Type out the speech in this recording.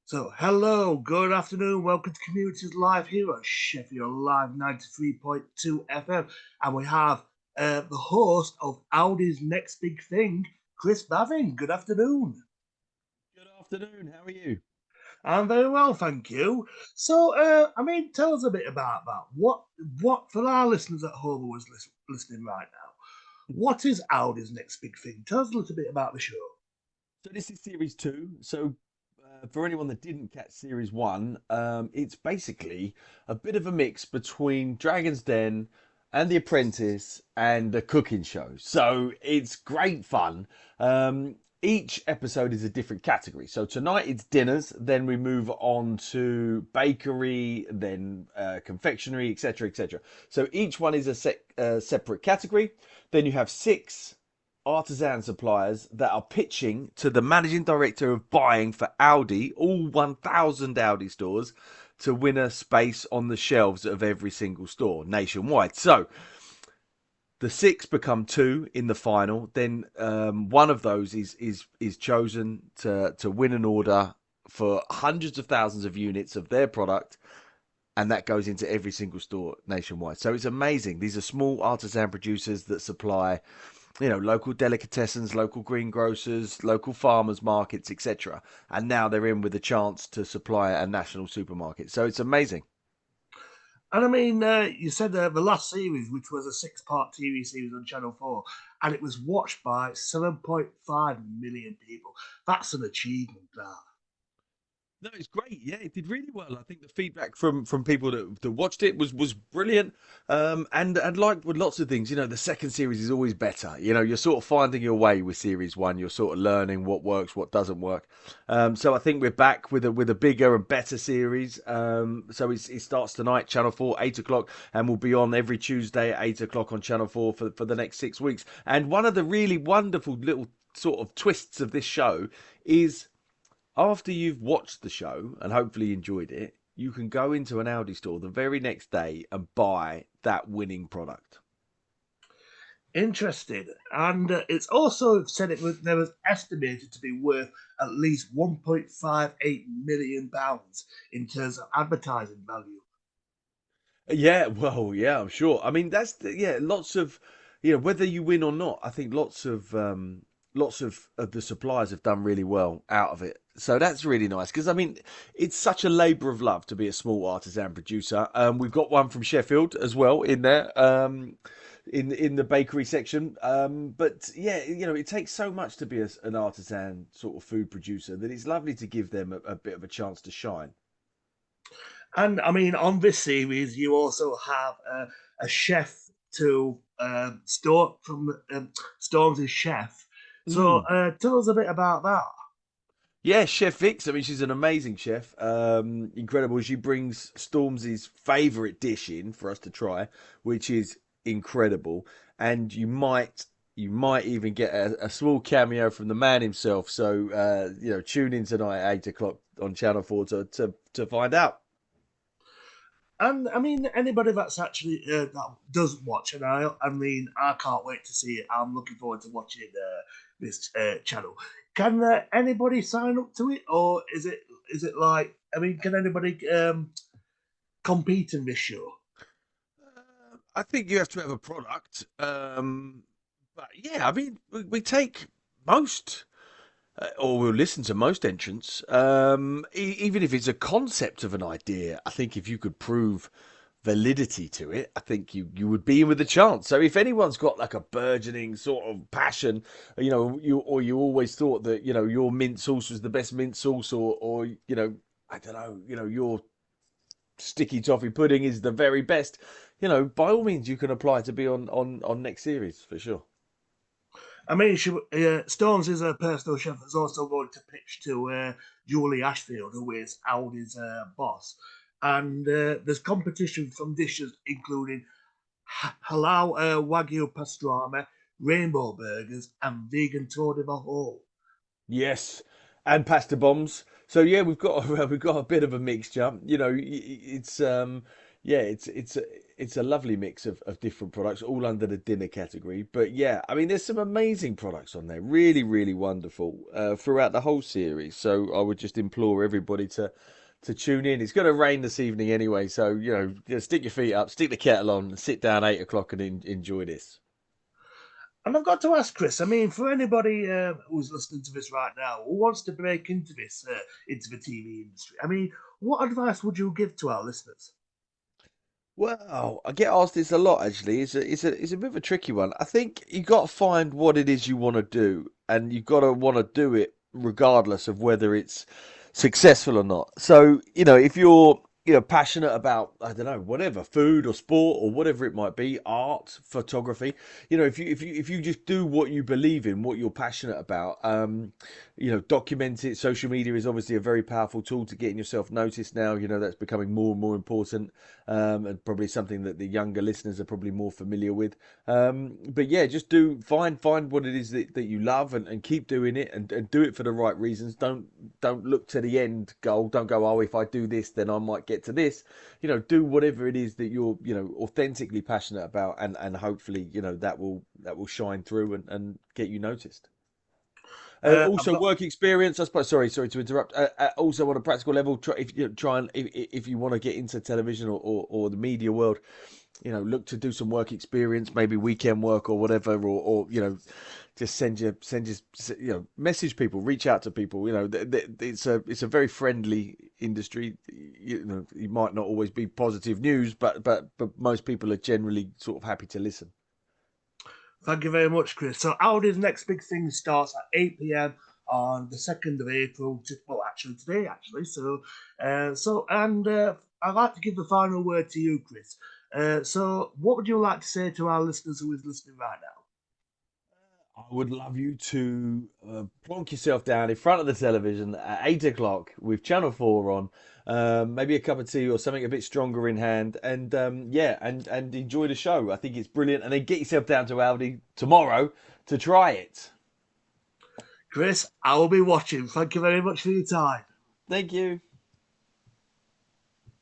So, hello, good afternoon, welcome to Communities Live here at Sheffield Live 93.2 FM. And we have the host of Aldi's Next Big Thing, Chris Bavin. Good afternoon. Good afternoon. How are you? I'm very well, thank you. So, tell us a bit about that. What for our listeners at home who is listening right now, what is Aldi's Next Big Thing? Tell us a little bit about the show. So this is series two. For anyone that didn't catch series one, it's basically a bit of a mix between Dragon's Den and The Apprentice and the cooking show. So it's great fun. Each episode is a different category. So tonight it's dinners, then we move on to bakery, then confectionery, etc., etc. So each one is a separate category. Then you have six artisan suppliers that are pitching to the managing director of buying for Aldi, all 1,000 Aldi stores, to win a space on the shelves of every single store nationwide. So the six become two in the final. Then one of those is chosen to win an order for hundreds of thousands of units of their product, and that goes into every single store nationwide. So it's amazing. These are small artisan producers that supply, local delicatessens, local greengrocers, local farmers markets, etc. And now they're in with a chance to supply a national supermarket. So it's amazing. And you said the last series, which was a six-part TV series on Channel 4, and it was watched by 7.5 million people. That's an achievement, that. No, it's great. Yeah, it did really well. I think the feedback from people that watched it was brilliant. And like with lots of things, the second series is always better. You're sort of finding your way with series one. You're sort of learning what works, what doesn't work. So I think we're back with a bigger and better series. So it starts tonight, Channel 4, 8 o'clock, and will be on every Tuesday at 8 o'clock on Channel 4 for the next 6 weeks. And one of the really wonderful little sort of twists of this show is after you've watched the show and hopefully enjoyed it, you can go into an Audi store the very next day and buy that winning product. Interested. And it's also said there was estimated to be worth at least 1.58 million pounds in terms of advertising value. Yeah, well, yeah, I'm sure. I mean, yeah, lots of, whether you win or not, I think lots of the suppliers have done really well out of it. So that's really nice because I mean, it's such a labour of love to be a small artisan producer. We've got one from Sheffield as well in there, in the bakery section. But yeah, it takes so much to be an artisan sort of food producer that it's lovely to give them a bit of a chance to shine. And on this series, you also have a chef to Storm's chef. So Mm. tell us a bit about that. Yeah, Chef Vix. I mean, she's an amazing chef. Incredible. She brings Stormzy's favourite dish in for us to try, which is incredible. And you might even get a small cameo from the man himself. So tune in tonight at 8 o'clock on Channel 4 to find out. And anybody that's actually that doesn't watch, and I can't wait to see it. I'm looking forward to watching this channel. Can anybody sign up to it, or is it like? Can anybody compete in this show? I think you have to have a product. But yeah, I mean, we take most. Or we'll listen to most entrants. Even if it's a concept of an idea, I think if you could prove validity to it, I think you would be in with a chance. So if anyone's got like a burgeoning sort of passion, you always thought that your mint sauce was the best mint sauce, or I don't know, your sticky toffee pudding is the very best. By all means, you can apply to be on next series for sure. Storms is a personal chef that's also going to pitch to Julie Ashfield, who is Aldi's boss. And there's competition from dishes including halal wagyu pastrami, rainbow burgers, and vegan tour de mahal. Yes, and pasta bombs. So yeah, we've got we've got a bit of a mixture. It's yeah, it's it's a lovely mix of different products, all under the dinner category. But yeah, I mean, there's some amazing products on there, really, really wonderful throughout the whole series. So I would just implore everybody to tune in. It's going to rain this evening anyway, so just stick your feet up, stick the kettle on, and sit down 8 o'clock and enjoy this. And I've got to ask Chris. I mean, for anybody who's listening to this right now who wants to break into this into the TV industry, I mean, what advice would you give to our listeners? Well, I get asked this a lot actually. It's a bit of a tricky one. I think you got to find what it is you want to do, and you got to want to do it regardless of whether it's successful or not. So, if you're passionate about, I don't know, whatever, food or sport or whatever it might be, art, photography, if you just do what you believe in, what you're passionate about, document it. Social media is obviously a very powerful tool to getting yourself noticed now. That's becoming more and more important, and probably something that the younger listeners are probably more familiar with. But yeah, just find what it is that you love, and keep doing it, and do it for the right reasons. Don't look to the end goal. Don't go, oh, if I do this, then I might get to this. Do whatever it is that you're authentically passionate about, and hopefully that will shine through and get you noticed. I've Also, got work experience. I suppose. Sorry to interrupt. Also, on a practical level, if you want to get into television or the media world, look to do some work experience, maybe weekend work or whatever, or just send your message people, reach out to people. It's a very friendly industry. You might not always be positive news, but most people are generally sort of happy to listen. Thank you very much, Chris. So Audi's next big thing starts at 8 p.m. on the 2nd of April. Well, actually today, actually. So I'd like to give the final word to you, Chris. So what would you like to say to our listeners who is listening right now? I would love you to plonk yourself down in front of the television at 8 o'clock with Channel 4 on, maybe a cup of tea or something a bit stronger in hand, and yeah, and enjoy the show. I think it's brilliant, and then get yourself down to Aldi tomorrow to try it. Chris, I will be watching. Thank you very much for your time. Thank you.